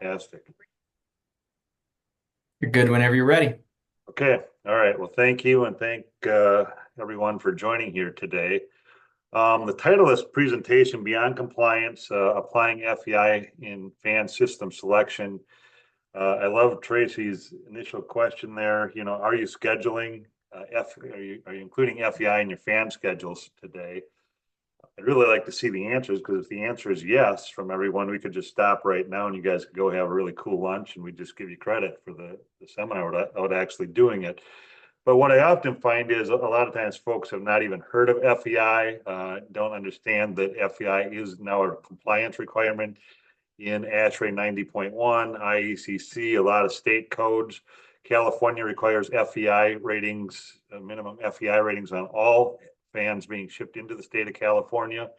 Fantastic. You're good whenever you're ready. Okay. All right. Well, thank you and thank everyone for joining here today. The title of this presentation, Beyond Compliance, Applying FEI in Fan System Selection. I love Tracy's initial question there. Are you scheduling are you including FEI in your fan schedules today? I'd really like to see the answers, because if the answer is yes from everyone, we could just stop right now and you guys could go have a really cool lunch and we just give you credit for the seminar without actually doing it. But what I often find is a lot of times folks have not even heard of FEI, don't understand that FEI is now a compliance requirement in ASHRAE 90.1, IECC, a lot of state codes. California requires FEI ratings, minimum FEI ratings on all fans being shipped into the state of California.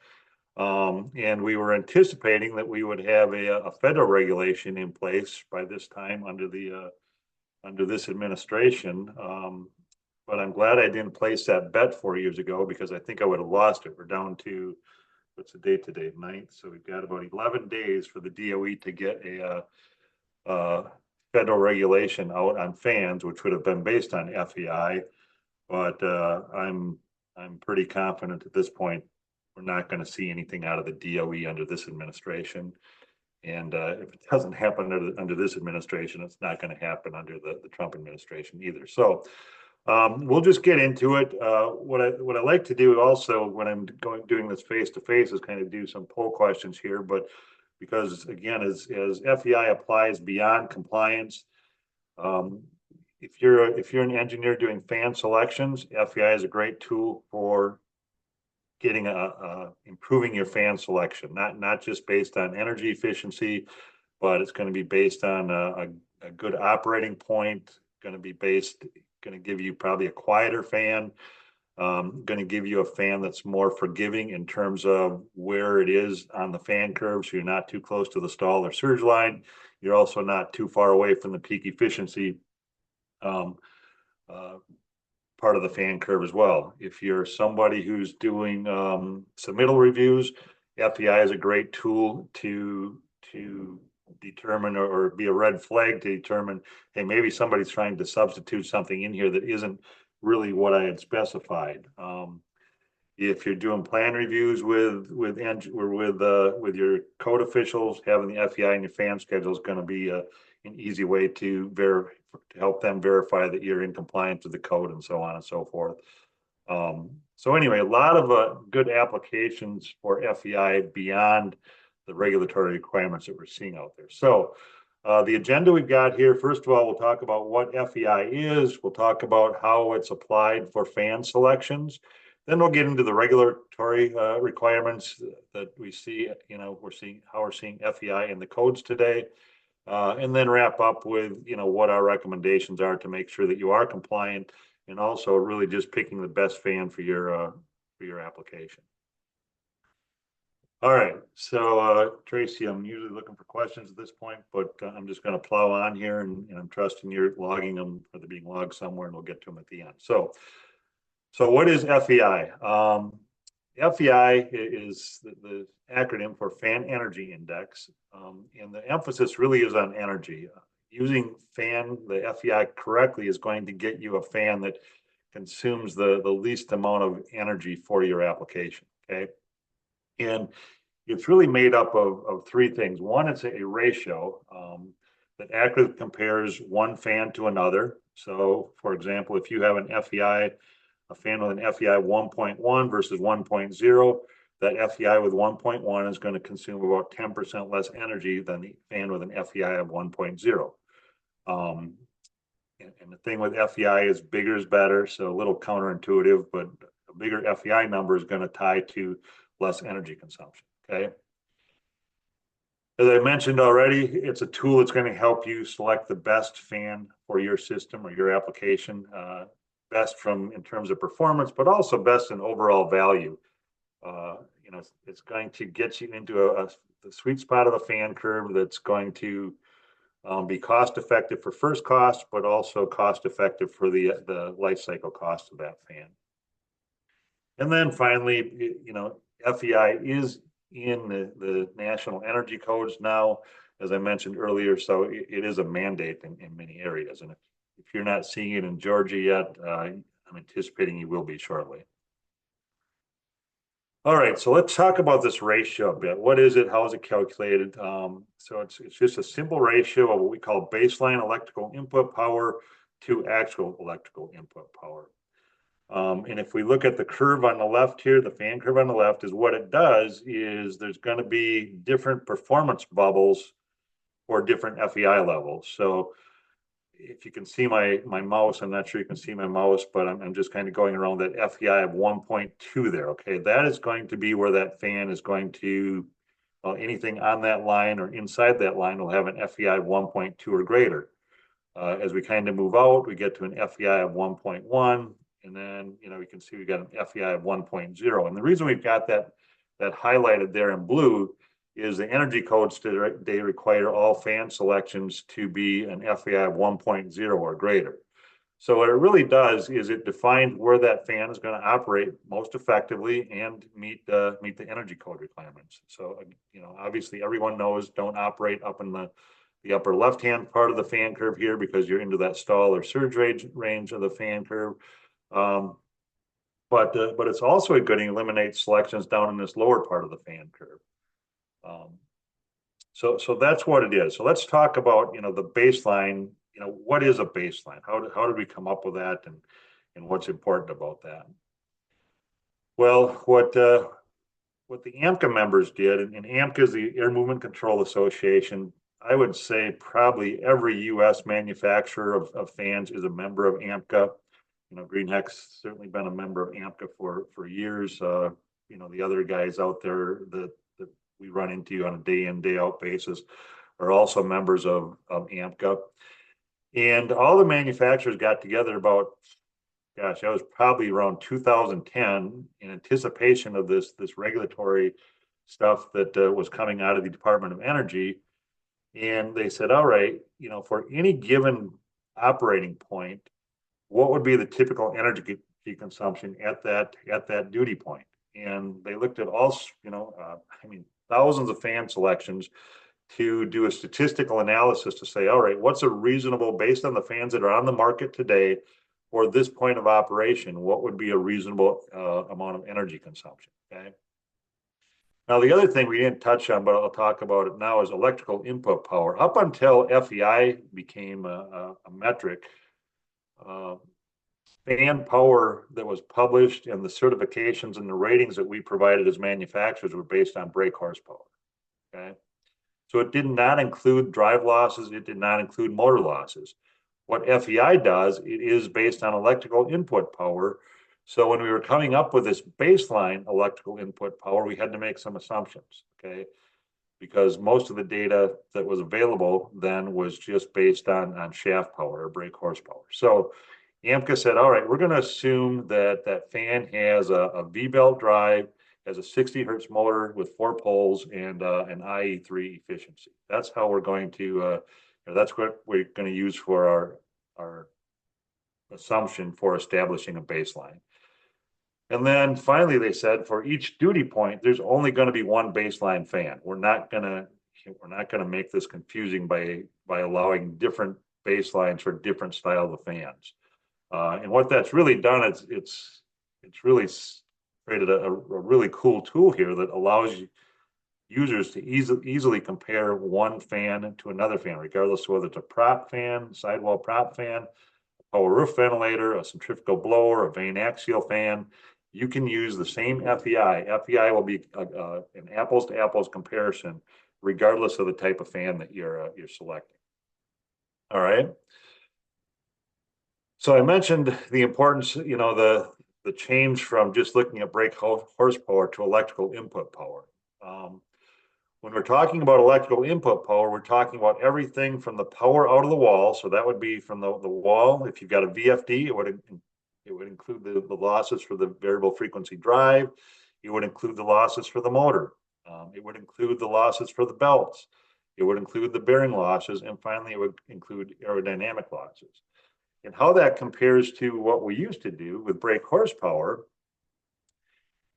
And we were anticipating that we would have a federal regulation in place by this time under this administration. But I'm glad I didn't place that bet 4 years ago, because I think I would have lost it. We're down to, what's the date today? 9th. So we've got about 11 days for the DOE to get a federal regulation out on fans, which would have been based on FEI. But I'm pretty confident at this point we're not going to see anything out of the DOE under this administration. And if it doesn't happen under this administration, it's not going to happen under the Trump administration either. So we'll just get into it. What I like to do also when I'm doing this face to face is kind of do some poll questions here. But because again, as FEI applies beyond compliance, um, if you're an engineer doing fan selections, FEI is a great tool for getting improving your fan selection. Not just based on energy efficiency, but it's going to be based on a good operating point. Going to be going to give you probably a quieter fan. Going to give you a fan that's more forgiving in terms of where it is on the fan curve, so you're not too close to the stall or surge line. You're also not too far away from the peak efficiency um, uh, part of the fan curve as well. If you're somebody who's doing submittal reviews, FEI is a great tool to determine, or be a red flag to determine, hey, maybe somebody's trying to substitute something in here that isn't really what I had specified. If you're doing plan reviews with your code officials, having the FEI in your fan schedule is going to be an easy way to help them verify that you're in compliance with the code and so on and so forth. So anyway, a lot of good applications for FEI beyond the regulatory requirements that we're seeing out there. So the agenda we've got here, first of all, we'll talk about what FEI is. We'll talk about how it's applied for fan selections. Then we'll get into the regulatory requirements that we see. We're seeing how we're seeing FEI in the codes today, and then wrap up with what our recommendations are to make sure that you are compliant, and also really just picking the best fan for your application. All right, so Tracy, I'm usually looking for questions at this point, but I'm just going to plow on here, and I'm trusting you're logging them, or they're being logged somewhere, and we'll get to them at the end. So what is FEI? FEI is the acronym for Fan Energy Index, and the emphasis really is on energy. Using the FEI correctly is going to get you a fan that consumes the least amount of energy for your application, okay? And it's really made up of three things. One, it's a ratio that accurately compares one fan to another. So, for example, if you have a fan with an FEI 1.1 versus 1.0, that FEI with 1.1 is going to consume about 10% less energy than the fan with an FEI of 1.0. And the thing with FEI is bigger is better, so a little counterintuitive, but a bigger FEI number is going to tie to less energy consumption, okay? As I mentioned already, it's a tool that's going to help you select the best fan for your system or your application, best in terms of performance, but also best in overall value. It's going to get you into the sweet spot of the fan curve that's going to be cost effective for first cost, but also cost effective for the life cycle cost of that fan. And then finally, FEI is in the national energy codes now. as I mentioned earlier, so it is a mandate in many areas. And if you're not seeing it in Georgia yet, I'm anticipating you will be shortly. All right, so let's talk about this ratio a bit. What is it? How is it calculated? So it's just a simple ratio of what we call baseline electrical input power to actual electrical input power. And if we look at the curve on the left here, the fan curve on the left, is what it does is there's going to be different performance bubbles for different FEI levels. So if you can see my mouse, I'm not sure you can see my mouse, but I'm just kind of going around that FEI of 1.2 there. Okay, that is going to be where that fan is going to, anything on that line or inside that line will have an FEI of 1.2 or greater. As we kind of move out, we get to an FEI of 1.1, and then we can see we got an FEI of 1.0. And the reason we've got that highlighted there in blue is the energy codes they require all fan selections to be an FEI of 1.0 or greater. So what it really does is it defines where that fan is going to operate most effectively and meet the energy code requirements. So obviously everyone knows don't operate up in the upper left-hand part of the fan curve here because you're into that stall or surge range of the fan curve. But it's also good to eliminate selections down in this lower part of the fan curve. So that's what it is. So let's talk about the baseline. What is a baseline? How did we come up with that, and what's important about that? Well, what the AMCA members did, and AMCA is the Air Movement Control Association. I would say probably every U.S. manufacturer of fans is a member of AMCA. Greenheck's certainly been a member of AMCA for years. The other guys out there that we run into on a day in, day out basis are also members of AMCA. And all the manufacturers got together about, gosh, that was probably around 2010 in anticipation of this regulatory stuff that was coming out of the Department of Energy. And they said, all right, for any given operating point, what would be the typical energy consumption at that duty point? And they looked at all, thousands of fan selections to do a statistical analysis to say, all right, what's a reasonable, based on the fans that are on the market today for this point of operation, what would be a reasonable amount of energy consumption, okay? Now, the other thing we didn't touch on, but I'll talk about it now, is electrical input power. Up until FEI became a metric, fan power that was published and the certifications and the ratings that we provided as manufacturers were based on brake horsepower, okay? So it did not include drive losses. It did not include motor losses. What FEI does, it is based on electrical input power. So when we were coming up with this baseline electrical input power, we had to make some assumptions, okay? Because most of the data that was available then was just based on shaft power or brake horsepower. So AMCA said, all right, we're going to assume that fan has a V-belt drive, has a 60 hertz motor with 4 poles and an IE3 efficiency. That's how we're going to, that's what we're going to use for our assumption for establishing a baseline. And then finally, they said for each duty point, there's only going to be one baseline fan. We're not going to make this confusing by allowing different baselines for different styles of fans. And what that's really done is it's really created a really cool tool here that allows users to easily compare one fan to another fan, regardless of whether it's a prop fan, sidewall prop fan, a power roof ventilator, a centrifugal blower, a vane axial fan. You can use the same FEI. FEI will be an apples to apples comparison, regardless of the type of fan that you're selecting. All right. So I mentioned the importance, the change from just looking at brake horsepower to electrical input power. When we're talking about electrical input power, we're talking about everything from the power out of the wall. So that would be from the wall. If you've got a VFD, it would include the losses for the variable frequency drive. It would include the losses for the motor. It would include the losses for the belts. It would include the bearing losses. And finally, it would include aerodynamic losses. And how that compares to what we used to do with brake horsepower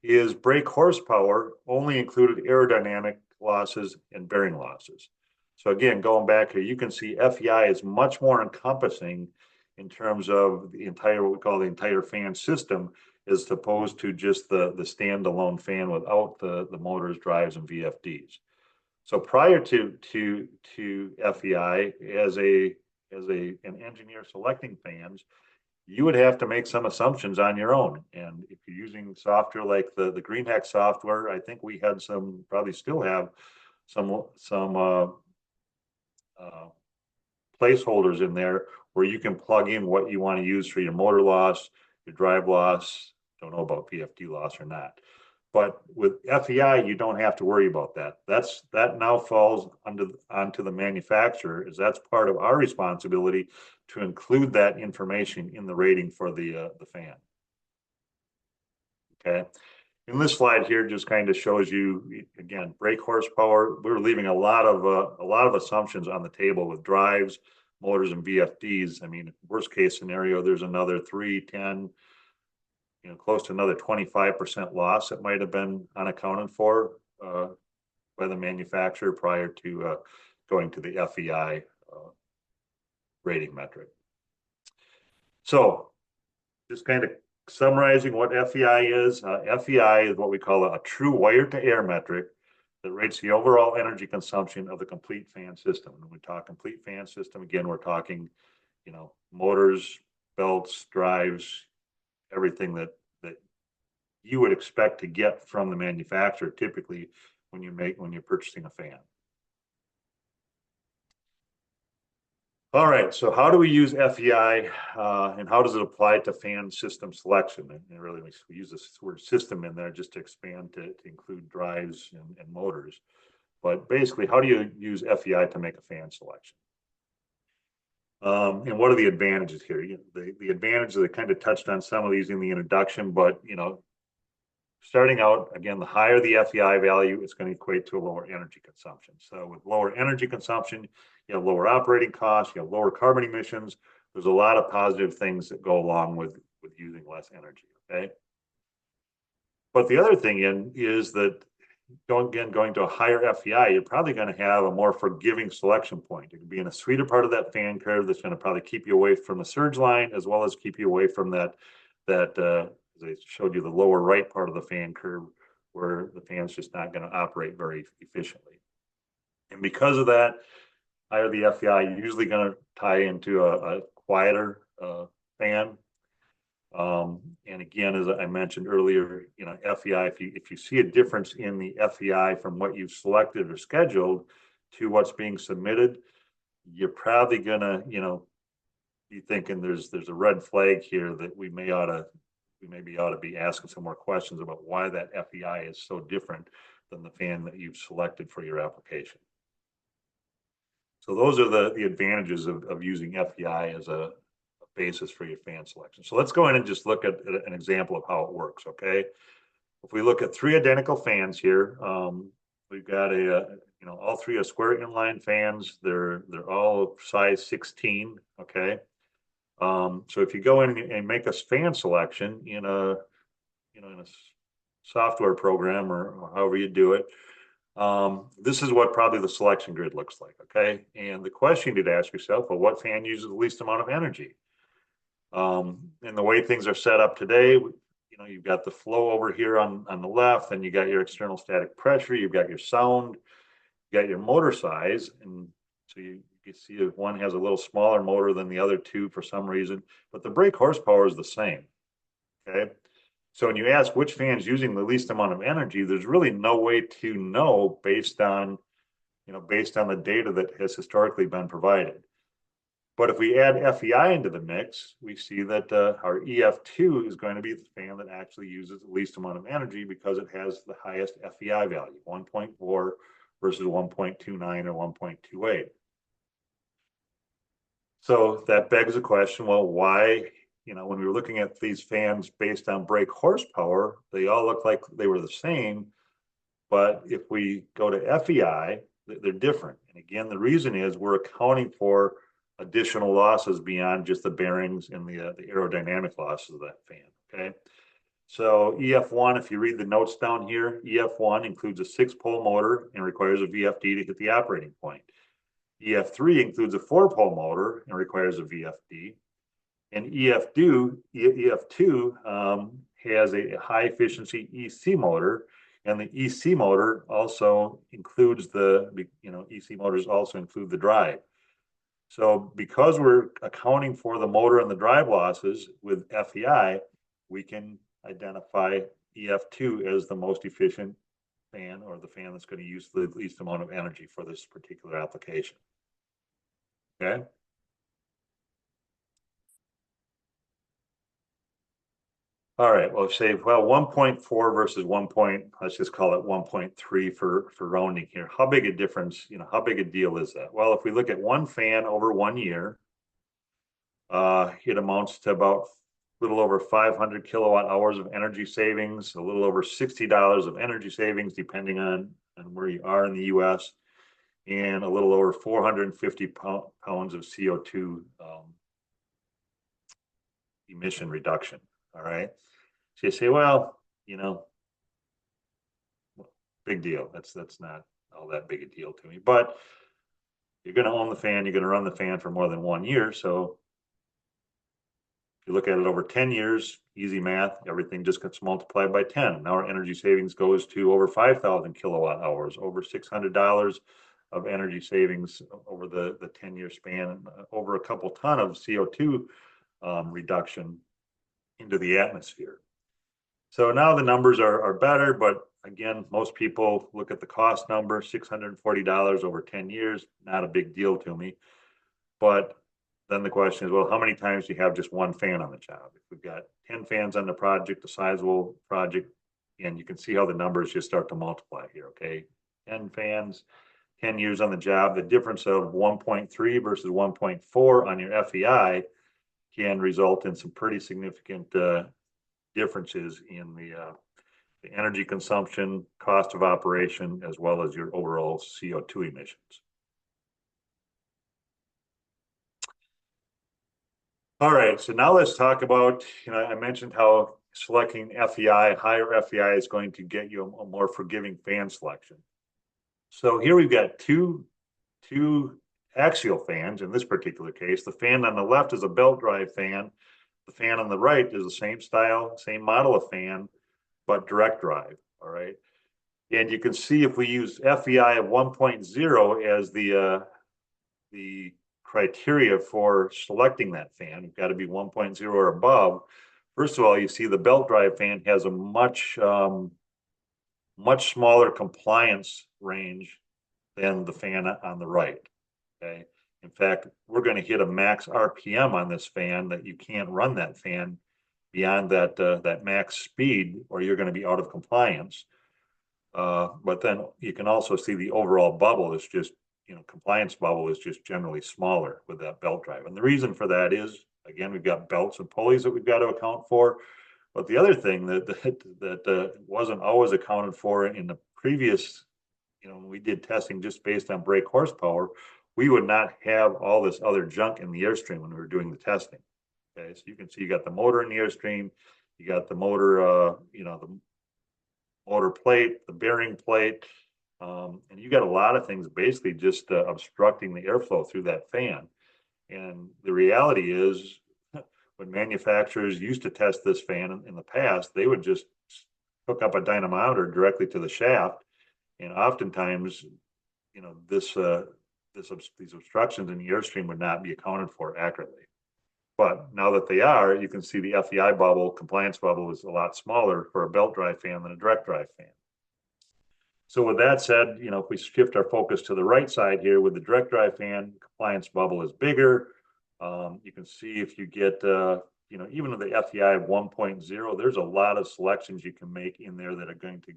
is brake horsepower only included aerodynamic losses and bearing losses. So again, going back here, you can see FEI is much more encompassing in terms of the entire, what we call the entire fan system, as opposed to just the standalone fan without the motors, drives, and VFDs. So prior to FEI, as an engineer selecting fans, you would have to make some assumptions on your own. And if you're using software like the Greenheck software, I think we had some, probably still have some placeholders in there where you can plug in what you want to use for your motor loss, your drive loss. Don't know about VFD loss or not. But with FEI, you don't have to worry about that. That now falls onto the manufacturer, as that's part of our responsibility to include that information in the rating for the fan. Okay. And this slide here just kind of shows you, again, brake horsepower. We're leaving a lot of assumptions on the table with drives, motors, and VFDs. I mean, worst case scenario, there's another 3, 10, close to another 25% loss that might have been unaccounted for by the manufacturer prior to going to the FEI rating metric. So just kind of summarizing what FEI is. FEI is what we call a true wire-to-air metric that rates the overall energy consumption of the complete fan system. When we talk complete fan system, again, we're talking, motors, belts, drives, everything that you would expect to get from the manufacturer typically when you're purchasing a fan. All right, so how do we use FEI and how does it apply to fan system selection? And really, we use this word system in there just to expand to include drives and motors. But basically, how do you use FEI to make a fan selection? And what are the advantages here? The advantages, I kind of touched on some of these in the introduction, but starting out, again, the higher the FEI value, it's going to equate to a lower energy consumption. So with lower energy consumption, you have lower operating costs, you have lower carbon emissions. There's a lot of positive things that go along with using less energy, okay? But the other thing is that going to a higher FEI, you're probably going to have a more forgiving selection point. It could be in a sweeter part of that fan curve that's going to probably keep you away from the surge line, as well as keep you away from that as I showed you, the lower right part of the fan curve, where the fan's just not going to operate very efficiently. And because of that, higher the FEI, you're usually going to tie into a quieter fan. And again, as I mentioned earlier, FEI, if you see a difference in the FEI from what you've selected or scheduled to what's being submitted, you're probably going to, be thinking there's a red flag here that we maybe ought to be asking some more questions about why that FEI is so different than the fan that you've selected for your application. So those are the advantages of using FEI as a basis for your fan selection. So let's go in and just look at an example of how it works, okay? If we look at 3 identical fans here, we've got all 3 are square inline fans. They're all size 16, okay? So if you go in and make a fan selection in a software program or however you do it, this is what probably the selection grid looks like, okay? And the question you'd ask yourself, well, what fan uses the least amount of energy? And the way things are set up today, you've got the flow over here on the left, and you got your external static pressure, you've got your sound, you got your motor size, and so you see if one has a little smaller motor than the other 2 for some reason, but the brake horsepower is the same, okay? So when you ask which fan's using the least amount of energy, there's really no way to know based on the data that has historically been provided. But if we add FEI into the mix, we see that our EF2 is going to be the fan that actually uses the least amount of energy because it has the highest FEI value, 1.4 versus 1.29 or 1.28. So that begs the question, well, why, when we were looking at these fans based on brake horsepower, they all look like they were the same. But if we go to FEI, they're different. And again, the reason is we're accounting for additional losses beyond just the bearings and the aerodynamic losses of that fan, okay? So EF1, if you read the notes down here, EF1 includes a 6-pole motor and requires a VFD to hit the operating point. EF3 includes a 4-pole motor and requires a VFD. And EF2 has a high efficiency EC motor, and the EC motor also includes EC motors also include the drive. So because we're accounting for the motor and the drive losses with FEI, we can identify EF2 as the most efficient fan, or the fan that's going to use the least amount of energy for this particular application. Okay. All right, well, say, 1.4 versus let's just call it 1.3 for rounding here. How big a difference, how big a deal is that? Well, if we look at one fan over 1 year, it amounts to about a little over 500 kilowatt hours of energy savings, a little over $60 of energy savings, depending on where you are in the US, and a little over 450 pounds of CO2 emission reduction. All right. So you say, well, big deal. That's not all that big a deal to me. But you're going to own the fan. You're going to run the fan for more than 1 year. So if you look at it over 10 years, easy math, everything just gets multiplied by 10. Now our energy savings goes to over 5,000 kilowatt hours, over $600 of energy savings over the 10-year span, over a couple ton of CO2 reduction into the atmosphere. So now the numbers are better, but again, most people look at the cost number, $640 over 10 years, not a big deal to me. But then the question is, well, how many times do you have just one fan on the job? If we've got 10 fans on the project, a sizable project, and you can see how the numbers just start to multiply here, okay? 10 fans, 10 years on the job, the difference of 1.3 versus 1.4 on your FEI can result in some pretty significant differences in the energy consumption, cost of operation, as well as your overall CO2 emissions. All right, so now let's talk about, I mentioned how selecting FEI, higher FEI, is going to get you a more forgiving fan selection. So here we've got two axial fans in this particular case. The fan on the left is a belt drive fan. The fan on the right is the same style, same model of fan, but direct drive, all right? And you can see if we use FEI of 1.0 as the criteria for selecting that fan, you've got to be 1.0 or above. First of all, you see the belt drive fan has a much smaller compliance range than the fan on the right, okay? In fact, we're going to hit a max RPM on this fan that you can't run that fan beyond that max speed, or you're going to be out of compliance. But then you can also see the overall bubble is just, compliance bubble is just generally smaller with that belt drive. And the reason for that is, again, we've got belts and pulleys that we've got to account for. But the other thing that wasn't always accounted for in the previous, when we did testing just based on brake horsepower, we would not have all this other junk in the airstream when we were doing the testing. Okay, so you can see you got the motor in the airstream, you got the motor, the motor plate, the bearing plate, and you got a lot of things basically just obstructing the airflow through that fan. And the reality is, when manufacturers used to test this fan in the past, they would just hook up a dynamometer directly to the shaft, and oftentimes, these obstructions in the airstream would not be accounted for accurately. But now that they are, you can see the FEI bubble, compliance bubble, is a lot smaller for a belt drive fan than a direct drive fan. So with that said, if we shift our focus to the right side here with the direct drive fan, compliance bubble is bigger. You can see if you get, even with the FEI of 1.0, there's a lot of selections you can make in there that are going to,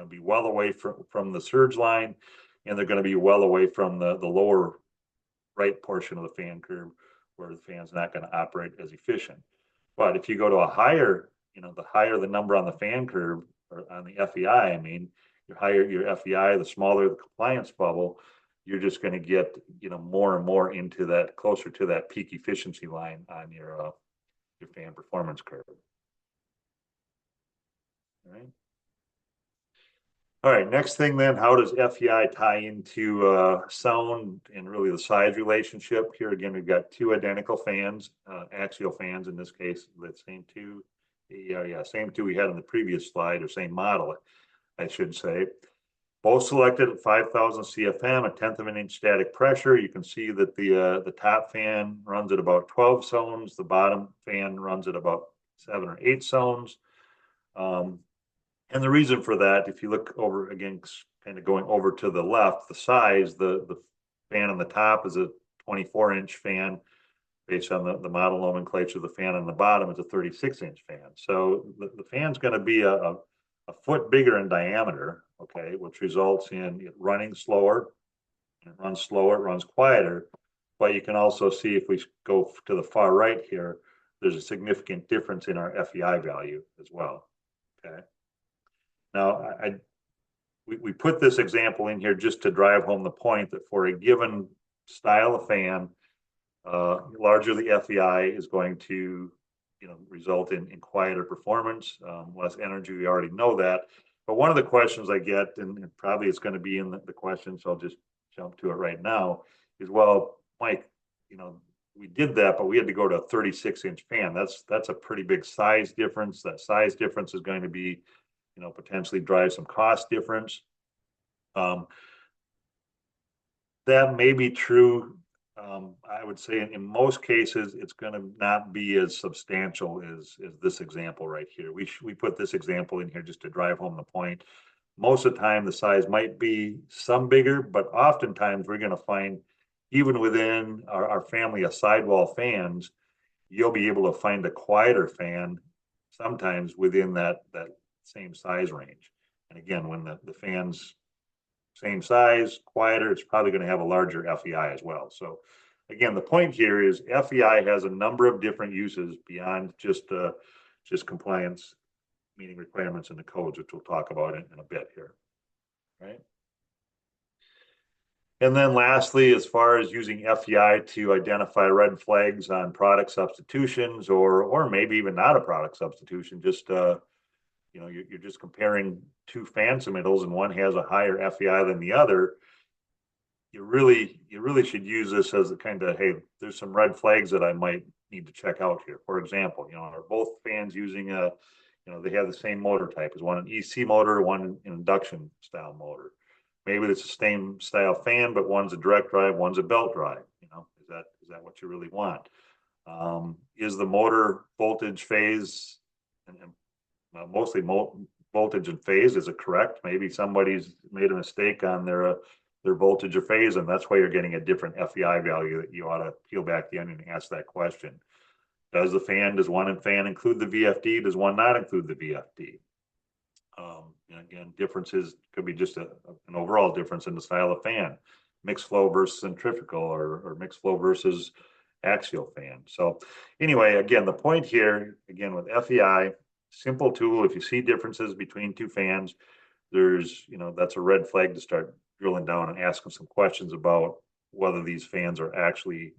be well away from the surge line, and they're going to be well away from the lower right portion of the fan curve, where the fan's not going to operate as efficient. But if you go to a higher, the higher the number on the fan curve, or on the FEI, I mean, the higher your FEI, the smaller the compliance bubble, you're just going to get, more and more into that, closer to that peak efficiency line on your fan performance curve. All right. All right, next thing then, how does FEI tie into sound and really the size relationship? Here again, we've got two identical fans, axial fans in this case, the same two, same two we had in the previous slide, or same model, I should say. Both selected at 5,000 CFM, a tenth of an inch static pressure. You can see that the top fan runs at about 12 zones. The bottom fan runs at about 7 or 8 zones. And the reason for that, if you look over again, kind of going over to the left, the size, the fan on the top is a 24-inch fan based on the model nomenclature. The fan on the bottom is a 36-inch fan. So the fan's going to be a foot bigger in diameter, okay, which results in it running slower. It runs slower, it runs quieter. But you can also see if we go to the far right here, there's a significant difference in our FEI value as well, okay? Now, we put this example in here just to drive home the point that for a given style of fan, larger the FEI is going to, result in quieter performance, less energy. We already know that. But one of the questions I get, and probably it's going to be in the question, so I'll just jump to it right now, is, well, Mike, we did that, but we had to go to a 36-inch fan. That's a pretty big size difference. That size difference is going to be, potentially drive some cost difference. That may be true. I would say in most cases, it's going to not be as substantial as this example right here. We put this example in here just to drive home the point. Most of the time, the size might be some bigger, but oftentimes we're going to find, even within our family of sidewall fans, you'll be able to find a quieter fan sometimes within that same size range. And again, when the fan's same size, quieter, it's probably going to have a larger FEI as well. So again, the point here is FEI has a number of different uses beyond just compliance meeting requirements in the codes, which we'll talk about in a bit here, right? And then lastly, as far as using FEI to identify red flags on product substitutions, or maybe even not a product substitution, just you're just comparing two fan submittals and one has a higher FEI than the other. You really should use this as a kind of, hey, there's some red flags that I might need to check out here. For example, are both fans using they have the same motor type, is one an EC motor, one an induction style motor. Maybe it's the same style fan, but one's a direct drive, one's a belt drive. Is that what you really want? Is the motor voltage phase and mostly voltage and phase, is it correct? Maybe somebody's made a mistake on their voltage or phase, and that's why you're getting a different FEI value. That you ought to peel back the onion and ask that question. Does one fan include the VFD? Does one not include the VFD? And again, differences could be just an overall difference in the style of fan, mixed flow versus centrifugal, or mixed flow versus axial fan. So anyway, again, the point here, again, with FEI, simple tool. If you see differences between two fans, that's a red flag to start drilling down and asking some questions about whether these fans are actually,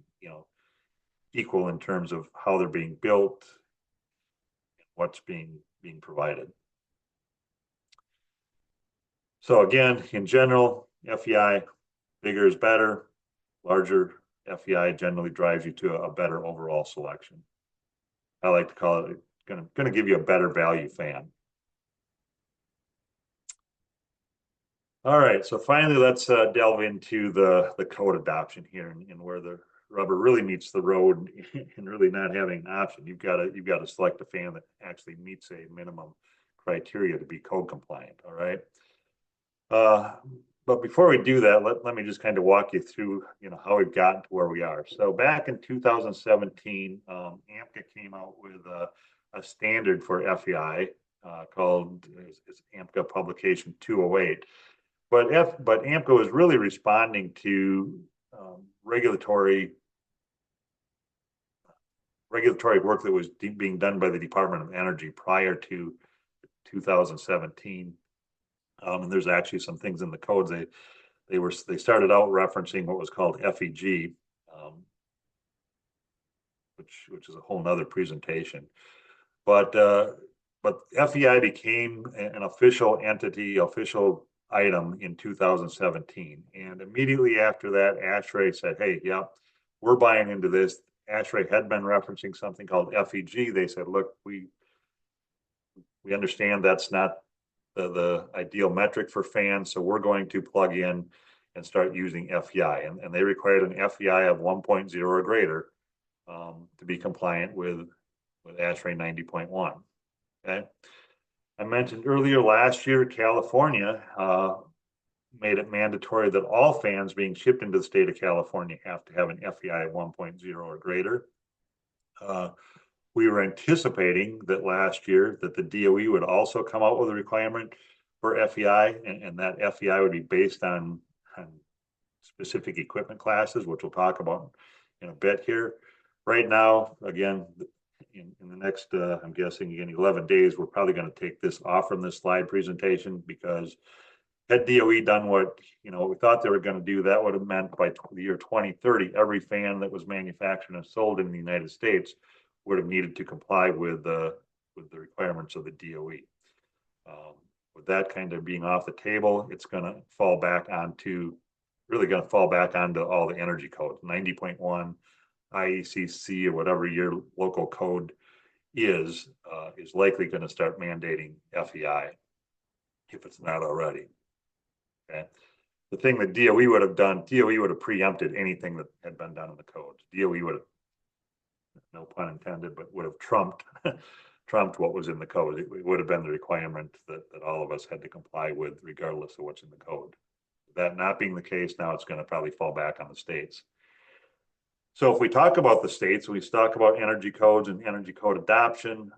equal in terms of how they're being built, what's being provided. So again, in general, FEI, bigger is better. Larger FEI generally drives you to a better overall selection. I like to call it going to give you a better value fan. All right, so finally, let's delve into the code adoption here, and where the rubber really meets the road, and really not having an option. You've got to select a fan that actually meets a minimum criteria to be code compliant. All right. But before we do that, let me just kind of walk you through, how we've gotten to where we are. So back in 2017, AMCA came out with a standard for FEI called AMCA Publication 208. But AMCA was really responding to regulatory work that was being done by the Department of Energy prior to 2017. And there's actually some things in the codes. They started out referencing what was called FEG, which is a whole nother presentation. But FEI became an official entity, official item in 2017. And immediately after that, ASHRAE said, hey, yep, we're buying into this. ASHRAE had been referencing something called FEG. They said, look, we understand that's not the ideal metric for fans, so we're going to plug in and start using FEI. And they required an FEI of 1.0 or greater to be compliant with ASHRAE 90.1. Okay. I mentioned earlier last year, California made it mandatory that all fans being shipped into the state of California have to have an FEI of 1.0 or greater. We were anticipating that last year that the DOE would also come out with a requirement for FEI, and that FEI would be based on specific equipment classes, which we'll talk about in a bit here. Right now, again, in the next, I'm guessing, again, 11 days, we're probably going to take this off from this slide presentation, because had DOE done what we thought they were going to do, that would have meant by the year 2030, every fan that was manufactured and sold in the United States would have needed to comply with the requirements of the DOE. With that kind of being off the table, it's going to fall back onto all the energy codes. 90.1, IECC, or whatever your local code is likely going to start mandating FEI if it's not already. Okay. The thing that DOE would have done, DOE would have preempted anything that had been done in the codes. DOE would have, no pun intended, but would have trumped what was in the code. It would have been the requirement that all of us had to comply with, regardless of what's in the code. That not being the case, now it's going to probably fall back on the states. So if we talk about the states, we talk about energy codes and energy code adoption.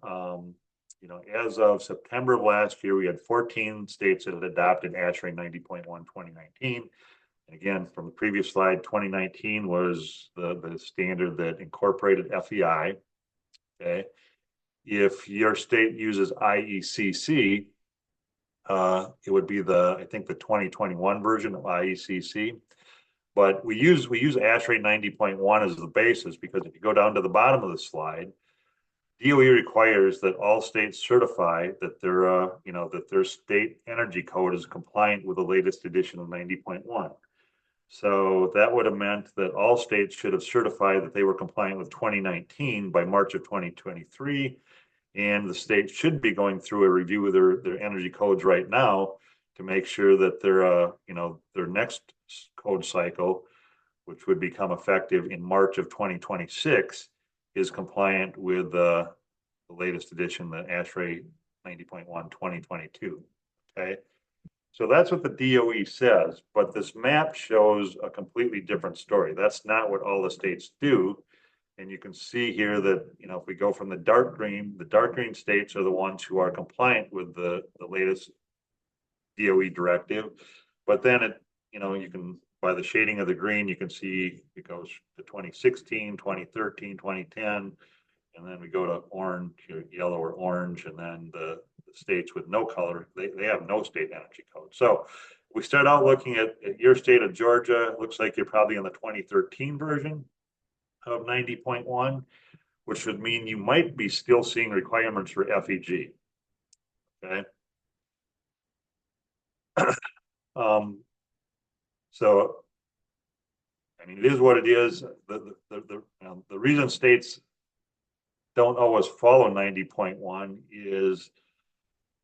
As of September of last year, we had 14 states that had adopted ASHRAE 90.1 2019. And again, from the previous slide, 2019 was the standard that incorporated FEI. Okay. If your state uses IECC, it would be I think the 2021 version of IECC. But we use ASHRAE 90.1 as the basis, because if you go down to the bottom of the slide, DOE requires that all states certify that their state energy code is compliant with the latest edition of 90.1. So that would have meant that all states should have certified that they were compliant with 2019 by March of 2023. And the states should be going through a review of their energy codes right now to make sure that their next code cycle, which would become effective in March of 2026, is compliant with the latest edition, the ASHRAE 90.1 2022. Okay. So that's what the DOE says, but this map shows a completely different story. That's not what all the states do. And you can see here that, if we go from the dark green states are the ones who are compliant with the latest DOE directive. But then you can, by the shading of the green, you can see it goes to 2016, 2013, 2010, and then we go to orange, yellow or orange, and then the states with no color, they have no state energy code. So we start out looking at your state of Georgia. It looks like you're probably in the 2013 version of 90.1, which would mean you might be still seeing requirements for FEG. Okay. So, it is what it is. The reason states don't always follow 90.1 is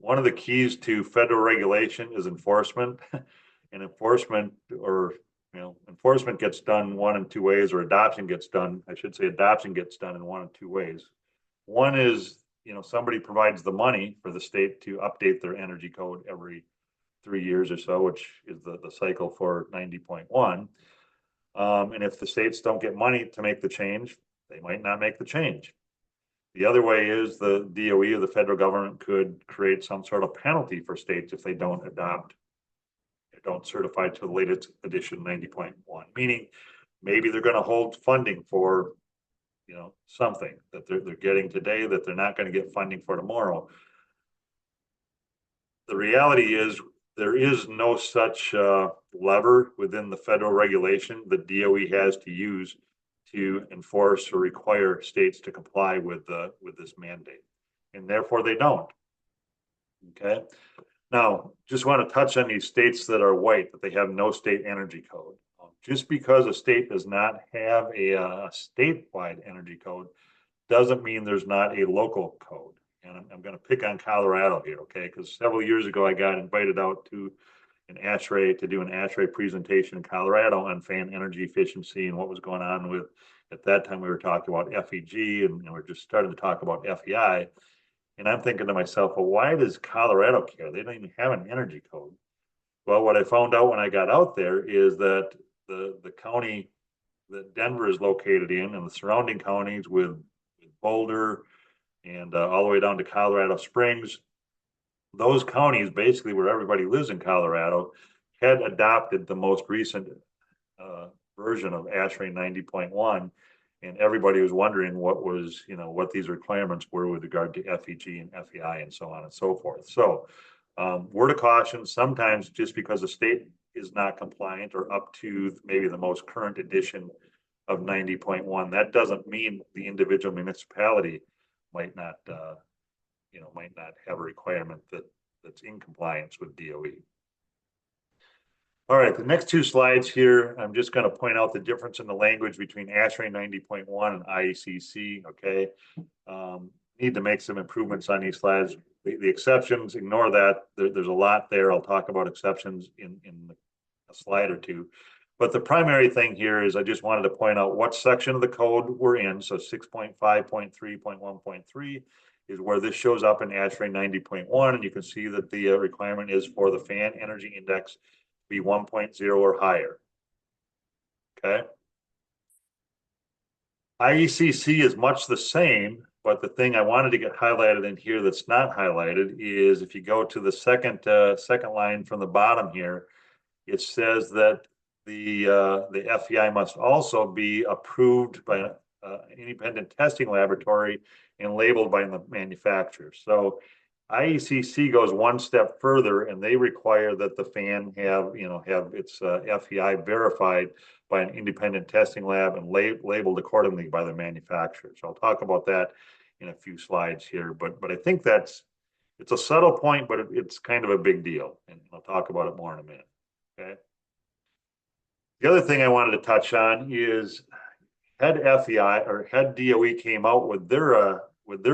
one of the keys to federal regulation is enforcement. And enforcement gets done one in two ways, or adoption gets done in one of two ways. One is, somebody provides the money for the state to update their energy code every 3 years or so, which is the cycle for 90.1. And if the states don't get money to make the change, they might not make the change. The other way is the DOE or the federal government could create some sort of penalty for states if they don't certify to the latest edition 90.1, meaning maybe they're going to hold funding for something that they're getting today that they're not going to get funding for tomorrow. The reality is there is no such lever within the federal regulation that DOE has to use to enforce or require states to comply with this mandate, and therefore they don't. Okay. Now, just want to touch on these states that are white, that they have no state energy code. Just because a state does not have a statewide energy code doesn't mean there's not a local code. And I'm going to pick on Colorado here, okay? Because several years ago, I got invited out to an ASHRAE to do an ASHRAE presentation in Colorado on fan energy efficiency and what was going on with, at that time, we were talking about FEG and we're just starting to talk about FEI. And I'm thinking to myself, well, why does Colorado care? They don't even have an energy code. Well, what I found out when I got out there is that the county that Denver is located in and the surrounding counties with Boulder and all the way down to Colorado Springs, those counties, basically where everybody lives in Colorado, had adopted the most recent version of ASHRAE 90.1. And everybody was wondering what was, what these requirements were with regard to FEG and FEI and so on and so forth. So word of caution, sometimes just because the state is not compliant or up to maybe the most current edition of 90.1, that doesn't mean the individual municipality might not, might not have a requirement that's in compliance with DOE. All right, the next two slides here, I'm just going to point out the difference in the language between ASHRAE 90.1 and IECC, okay? Need to make some improvements on these slides. The exceptions, ignore that. There's a lot there. I'll talk about exceptions in a slide or two. But the primary thing here is I just wanted to point out what section of the code we're in. So 6.5.3.1.3 is where this shows up in ASHRAE 90.1. And you can see that the requirement is for the fan energy index to be 1.0 or higher. Okay. IECC is much the same, but the thing I wanted to get highlighted in here that's not highlighted is if you go to the second line from the bottom here, it says that the FEI must also be approved by an independent testing laboratory and labeled by the manufacturer. So IECC goes one step further and they require that the fan have its FEI verified by an independent testing lab and labeled accordingly by the manufacturer. So I'll talk about that in a few slides here, but I think it's a subtle point, but it's kind of a big deal, and I'll talk about it more in a minute. Okay. The other thing I wanted to touch on is had FEI or had DOE came out with their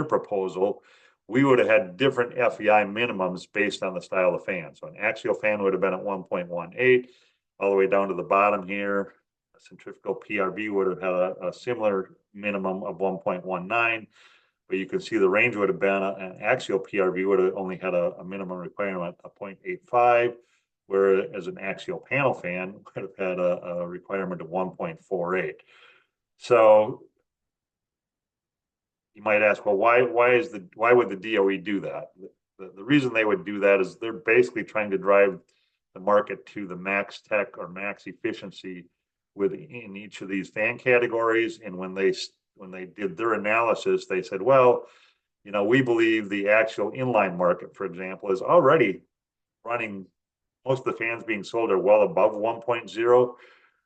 proposal, we would have had different FEI minimums based on the style of fan. So an axial fan would have been at 1.18 all the way down to the bottom here. A centrifugal PRV would have had a similar minimum of 1.19, but you can see the range would have been an axial PRV would have only had a minimum requirement of 0.85, whereas an axial panel fan would have had a requirement of 1.48. So you might ask, well, why would the DOE do that? The reason they would do that is they're basically trying to drive the market to the max tech or max efficiency within each of these fan categories. And when they did their analysis, they said, well, we believe the actual inline market, for example, is already running. Most of the fans being sold are well above 1.0,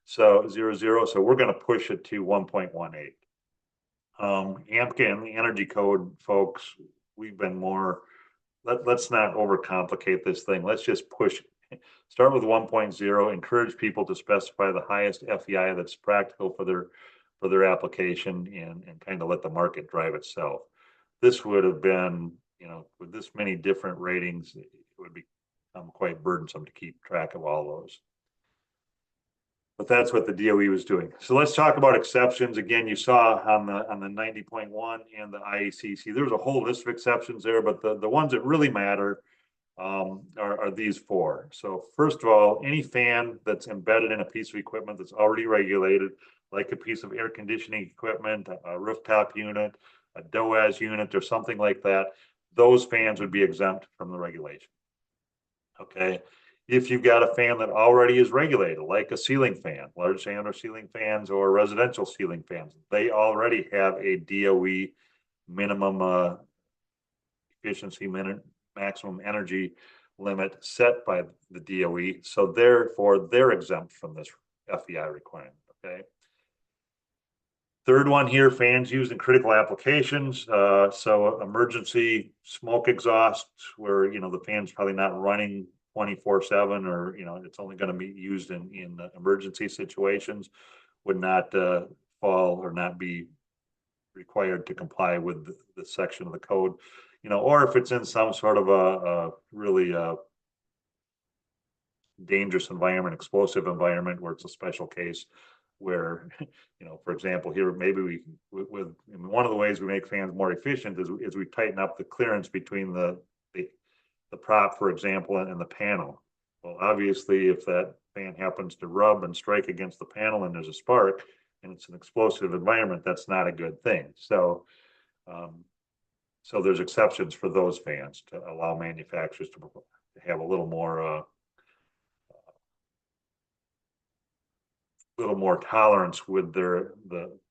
so 00. So we're going to push it to 1.18. AMPCA and the energy code folks, we've been more, let's not overcomplicate this thing. Let's just start with 1.0, encourage people to specify the highest FEI that's practical for their application and kind of let the market drive itself. This would have been, with this many different ratings, it would become quite burdensome to keep track of all those. But that's what the DOE was doing. So let's talk about exceptions. Again, you saw on the 90.1 and the IECC, there's a whole list of exceptions there, but the ones that really matter are these four. So first of all, any fan that's embedded in a piece of equipment that's already regulated, like a piece of air conditioning equipment, a rooftop unit, a DOAS unit, or something like that, those fans would be exempt from the regulation. Okay. If you've got a fan that already is regulated, like a ceiling fan, large diameter ceiling fans or residential ceiling fans, they already have a DOE minimum efficiency maximum energy limit set by the DOE. So therefore, they're exempt from this FEI requirement. Okay. Third one here, fans used in critical applications. So emergency smoke exhaust where, the fan's probably not running 24/7 or, it's only going to be used in emergency situations would not fall or not be required to comply with the section of the code, or if it's in some sort of a really dangerous environment, explosive environment where it's a special case where, for example, here, maybe we, with one of the ways we make fans more efficient is we tighten up the clearance between the prop, for example, and the panel. Well, obviously, if that fan happens to rub and strike against the panel and there's a spark and it's an explosive environment, that's not a good thing. So, so there's exceptions for those fans to allow manufacturers to have a little more tolerance with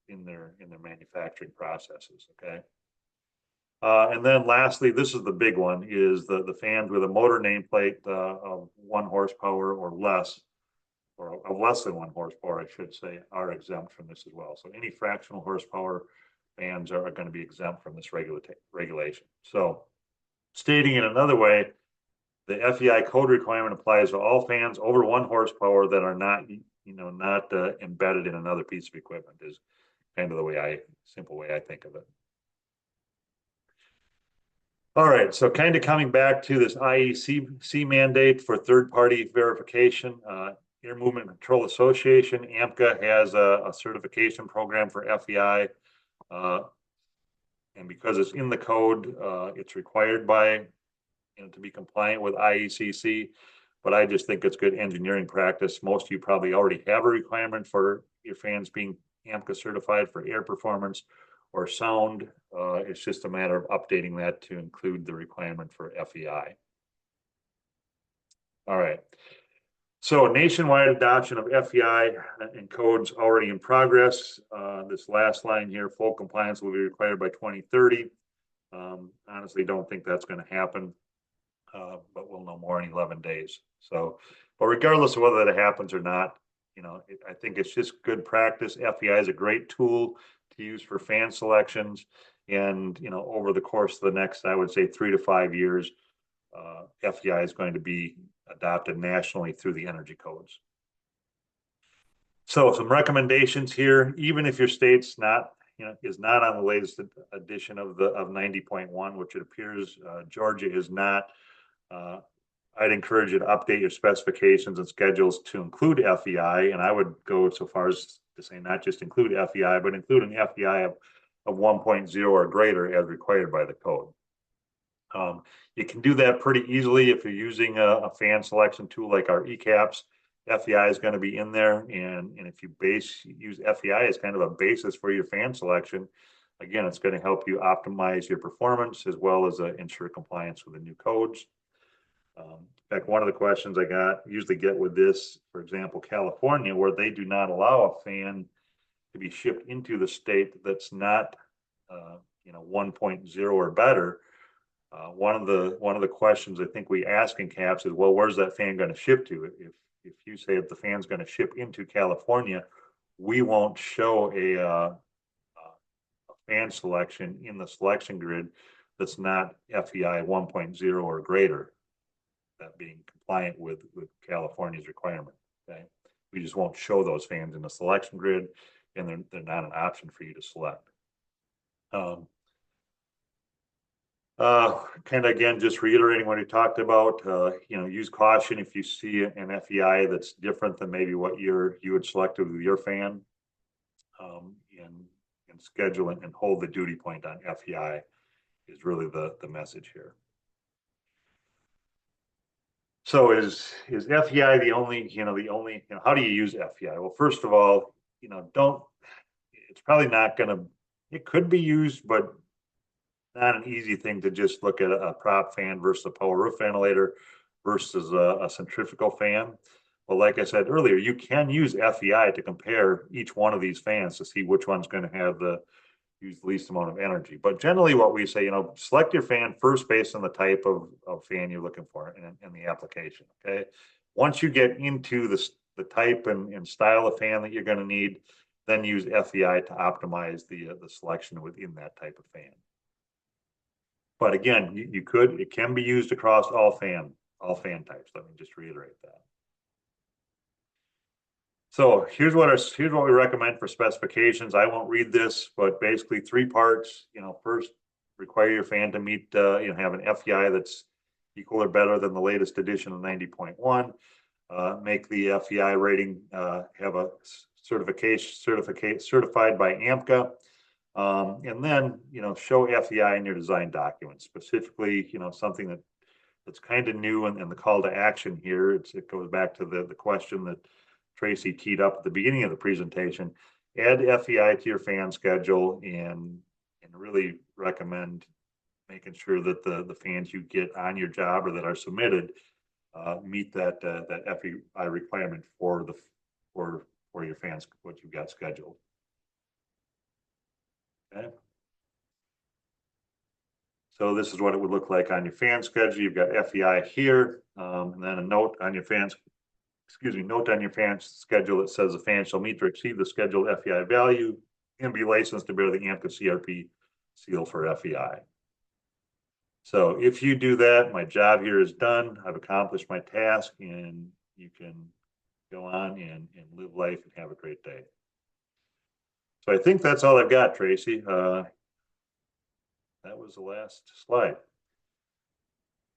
in their manufacturing processes. Okay. And then lastly, this is the big one, is the fans with a motor nameplate of 1 horsepower or less, or of less than 1 horsepower, I should say, are exempt from this as well. So any fractional horsepower fans are going to be exempt from this regulation. So stating it another way, the FEI code requirement applies to all fans over 1 horsepower that are not embedded in another piece of equipment, is kind of the simple way I think of it. All right, so kind of coming back to this IECC mandate for third-party verification, Air Movement Control Association, AMCA, has a certification program for FEI, and because it's in the code, it's required by, to be compliant with IECC. But I just think it's good engineering practice. Most of you probably already have a requirement for your fans being AMCA certified for air performance or sound. It's just a matter of updating that to include the requirement for FEI. All right. So nationwide adoption of FEI and codes already in progress. This last line here, full compliance will be required by 2030. Honestly, don't think that's going to happen. But we'll know more in 11 days. So, but regardless of whether that happens or not, I think it's just good practice. FEI is a great tool to use for fan selections. And, over the course of the next, I would say 3 to 5 years, FEI is going to be adopted nationally through the energy codes. So some recommendations here, even if your state's not, is not on the latest edition of 90.1, which it appears Georgia is not. I'd encourage you to update your specifications and schedules to include FEI, and I would go so far as to say not just include FEI, but include an FEI of 1.0 or greater as required by the code. You can do that pretty easily if you're using a fan selection tool like our ECAPs. FEI is going to be in there, and if you use FEI as kind of a basis for your fan selection, again, it's going to help you optimize your performance as well as ensure compliance with the new codes. In fact, one of the questions I usually get with this, for example, California, where they do not allow a fan to be shipped into the state that's not 1.0 or better. One of the questions I think we ask in CAPS is, well, where's that fan going to ship to? If you say that the fan's going to ship into California, we won't show a fan selection in the selection grid that's not FEI 1.0 or greater, that being compliant with California's requirement. Okay, we just won't show those fans in the selection grid, and they're not an option for you to select. Kind of again, just reiterating what we talked about, use caution if you see an FEI that's different than maybe what you had selected with your fan, and schedule and hold the duty point on FEI is really the message here. So is FEI the only, how do you use FEI? Well, first of all, it's probably not going to, it could be used, but not an easy thing to just look at a prop fan versus a power roof ventilator versus a centrifugal fan. Well, like I said earlier, you can use FEI to compare each one of these fans to see which one's going to have use the least amount of energy. But generally what we say, select your fan first based on the type of fan you're looking for and the application, okay? Once you get into the type and style of fan that you're going to need, then use FEI to optimize the selection within that type of fan. But again, it can be used across all fan types. Let me just reiterate that. So here's what we recommend for specifications. I won't read this, but basically 3 parts. First, require your fan to meet, have an FEI that's equal or better than the latest edition of 90.1. Make the FEI rating have a certified by AMCA. And then, show FEI in your design documents, specifically, something that's kind of new, and the call to action here. It goes back to the question that Tracy teed up at the beginning of the presentation. Add FEI to your fan schedule, and really recommend making sure that the fans you get on your job or that are submitted meet that FEI requirement for your fans, what you've got scheduled. Okay. So this is what it would look like on your fan schedule. You've got FEI here, and then a note on your fan schedule that says the fan shall meet or exceed the scheduled FEI value and be licensed to bear the AMCA CRP seal for FEI. So if you do that, my job here is done. I've accomplished my task, and you can go on and live life and have a great day. So I think that's all I've got, Tracy. That was the last slide.